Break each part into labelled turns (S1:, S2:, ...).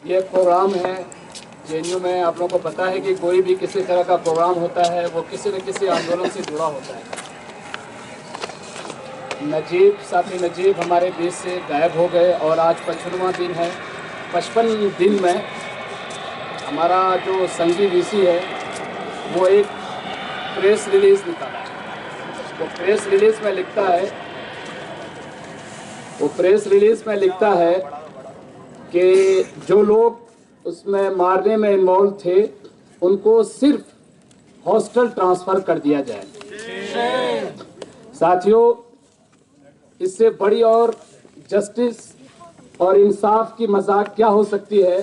S1: ये प्रोग्राम है जेएनयू में। आप लोगों को पता है कि कोई भी किसी तरह का प्रोग्राम होता है वो किसी न किसी आंदोलन से जुड़ा होता है। साथी नजीब हमारे बीच से गायब हो गए और आज 55वां दिन है। 55 दिन में हमारा जो संघी वीसी है वो एक प्रेस रिलीज़ निकाला है। वो प्रेस रिलीज़ में लिखता है कि जो लोग उसमें मारने में इन्वॉल्व थे उनको सिर्फ हॉस्टल ट्रांसफ़र कर दिया जाए। साथियों, इससे बड़ी और जस्टिस और इंसाफ की मजाक क्या हो सकती है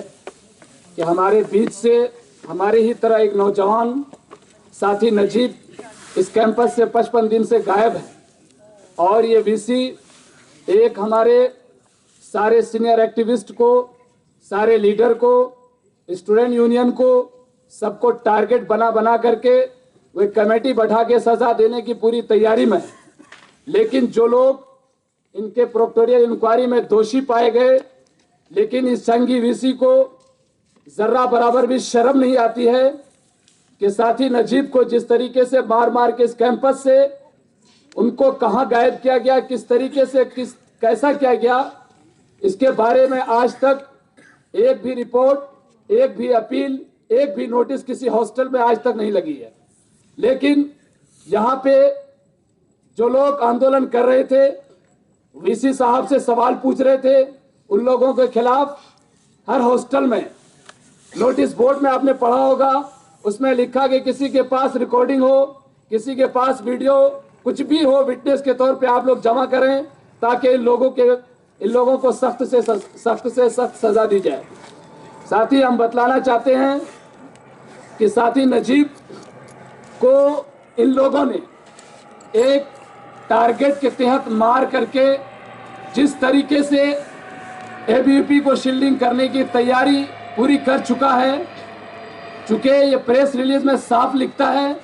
S1: कि हमारे बीच से हमारे ही तरह एक नौजवान साथी नजीब इस कैंपस से 55 दिन से गायब है और ये वीसी एक हमारे सारे सीनियर एक्टिविस्ट को, सारे लीडर को, स्टूडेंट यूनियन को, सबको टारगेट बना करके वो कमेटी बैठा के सजा देने की पूरी तैयारी में है। लेकिन जो लोग इनके प्रोक्टोरियल इंक्वायरी में दोषी पाए गए, लेकिन इस संघी वीसी को जर्रा बराबर भी शर्म नहीं आती है कि साथी नजीब को जिस तरीके से मार के इस कैंपस से उनको कहां गायब किया गया, किस तरीके से कैसा किया गया, इसके बारे में आज तक एक भी रिपोर्ट, एक भी अपील, एक भी नोटिस किसी हॉस्टल में आज तक नहीं लगी है। लेकिन यहाँ पे जो लोग आंदोलन कर रहे थे, वीसी साहब से सवाल पूछ रहे थे, उन लोगों के खिलाफ हर हॉस्टल में नोटिस बोर्ड में आपने पढ़ा होगा, उसमें लिखा कि किसी के पास रिकॉर्डिंग हो, किसी के पास वीडियो, कुछ भी हो, विटनेस के तौर पे आप लोग जमा करें ताकि इन लोगों को सख्त से सख्त सजा दी जाए। साथ ही हम बतलाना चाहते हैं कि साथी नजीब को इन लोगों ने एक टारगेट के तहत मार करके जिस तरीके से एबीवीपी को शील्डिंग करने की तैयारी पूरी कर चुका है, चूंकि ये प्रेस रिलीज में साफ लिखता है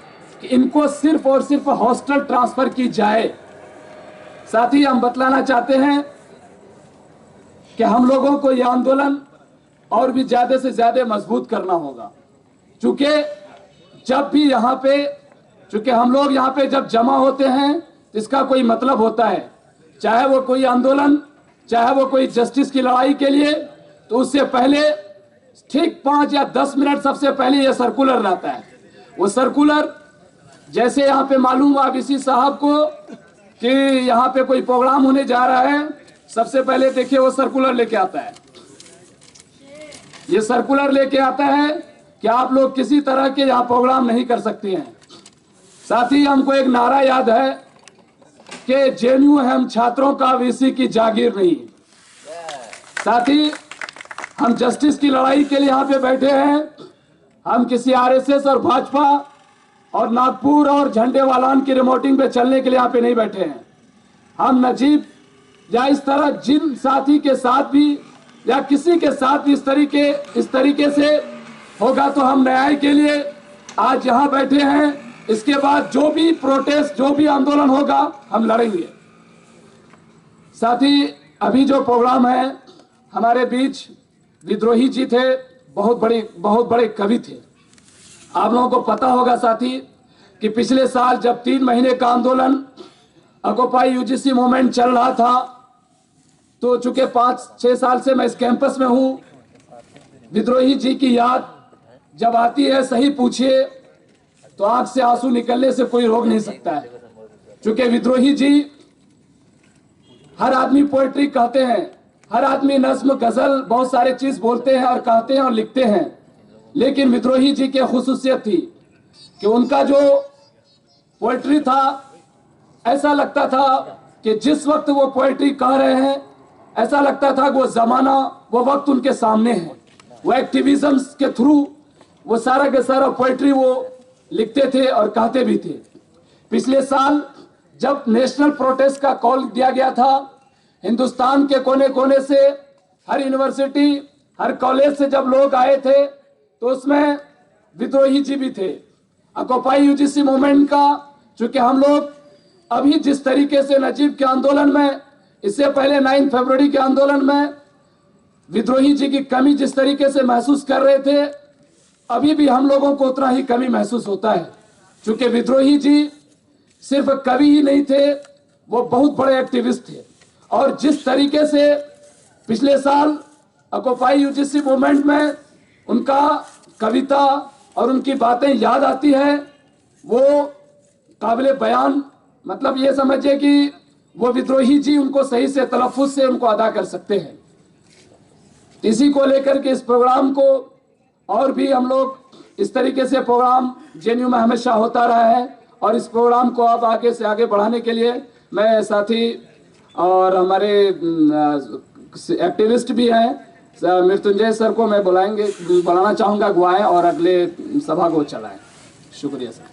S1: कि इनको सिर्फ और सिर्फ हॉस्टल ट्रांसफर की जाए। साथ ही हम बतलाना चाहते हैं कि हम लोगों को यह आंदोलन और भी ज्यादा से ज्यादा मजबूत करना होगा, चूंकि जब भी यहाँ पे, चूंकि हम लोग यहाँ पे जब जमा होते हैं इसका कोई मतलब होता है, चाहे वो कोई आंदोलन, चाहे वो कोई जस्टिस की लड़ाई के लिए, तो उससे पहले ठीक 5 या 10 मिनट सबसे पहले ये सर्कुलर रहता है। वो सर्कुलर जैसे यहाँ पे मालूम हुआ वीसी साहब को कि यहाँ पे कोई प्रोग्राम होने जा रहा है, सबसे पहले देखिए वो सर्कुलर लेके आता है। ये सर्कुलर लेके आता है कि आप लोग किसी तरह के यहाँ प्रोग्राम नहीं कर सकते हैं। साथ ही हमको एक नारा याद है कि जेएनयू है हम छात्रों का, वीसी की जागीर नहीं। साथ ही हम जस्टिस की लड़ाई के लिए यहाँ पे बैठे हैं। हम किसी आरएसएस और भाजपा और नागपुर और झंडे वालान की रिमोटिंग पे चलने के लिए यहाँ पे नहीं बैठे हैं। हम नजीब या इस तरह जिन साथी के साथ भी या किसी के साथ भी इस तरीके से होगा तो हम न्याय के लिए आज यहाँ बैठे हैं। इसके बाद जो भी प्रोटेस्ट, जो भी आंदोलन होगा हम लड़ेंगे। साथ ही अभी जो प्रोग्राम है, हमारे बीच विद्रोही जी थे, बहुत बड़े कवि थे। आप लोगों को पता होगा साथी कि पिछले साल जब 3 महीने का आंदोलन ऑक्युपाई यूजीसी मूवमेंट चल रहा था, तो चूंकि 5-6 साल से मैं इस कैंपस में हूं, विद्रोही जी की याद जब आती है, सही पूछिए तो आंख से आंसू निकलने से कोई रोक नहीं सकता है। चूंकि विद्रोही जी, हर आदमी पोएट्री कहते हैं, हर आदमी नज्म, गजल, बहुत सारे चीज बोलते हैं और कहते हैं और लिखते हैं, लेकिन विद्रोही जी की खुसूसियत थी कि उनका जो पोएट्री था, ऐसा लगता था कि जिस वक्त वो पोएट्री कह रहे हैं ऐसा लगता था कि वो जमाना, वो वक्त उनके सामने है। वो एक्टिविज्म के थ्रू वो सारा के सारा पोएट्री वो लिखते थे और कहते भी थे। पिछले साल जब नेशनल प्रोटेस्ट का कॉल दिया गया था, हिंदुस्तान के कोने कोने से, हर यूनिवर्सिटी, हर कॉलेज से जब लोग आए थे, तो उसमें विद्रोही जी भी थे। ऑक्युपाई यूजीसी मूवमेंट का, चूंकि हम लोग अभी जिस तरीके से नजीब के आंदोलन में, इससे पहले 9 फरवरी के आंदोलन में विद्रोही जी की कमी जिस तरीके से महसूस कर रहे थे, अभी भी हम लोगों को उतना ही कमी महसूस होता है। क्योंकि विद्रोही जी सिर्फ कवि ही नहीं थे, वो बहुत बड़े एक्टिविस्ट थे। और जिस तरीके से पिछले साल ऑक्युपाई यूजीसी मूवमेंट में उनका कविता और उनकी बातें याद आती है, वो काबिले बयान, मतलब ये समझिए कि वो विद्रोही जी उनको सही से तलफ़ुज़ से उनको अदा कर सकते हैं। इसी को लेकर के इस प्रोग्राम को और भी हम लोग इस तरीके से प्रोग्राम जेएनयू में हमेशा होता रहा है, और इस प्रोग्राम को अब आगे से आगे बढ़ाने के लिए मैं साथी और हमारे एक्टिविस्ट भी हैं मृत्युंजय सर को मैं बुलाना चाहूँगा, अगुवाएं और अगले सभा को चलाएं। शुक्रिया सर।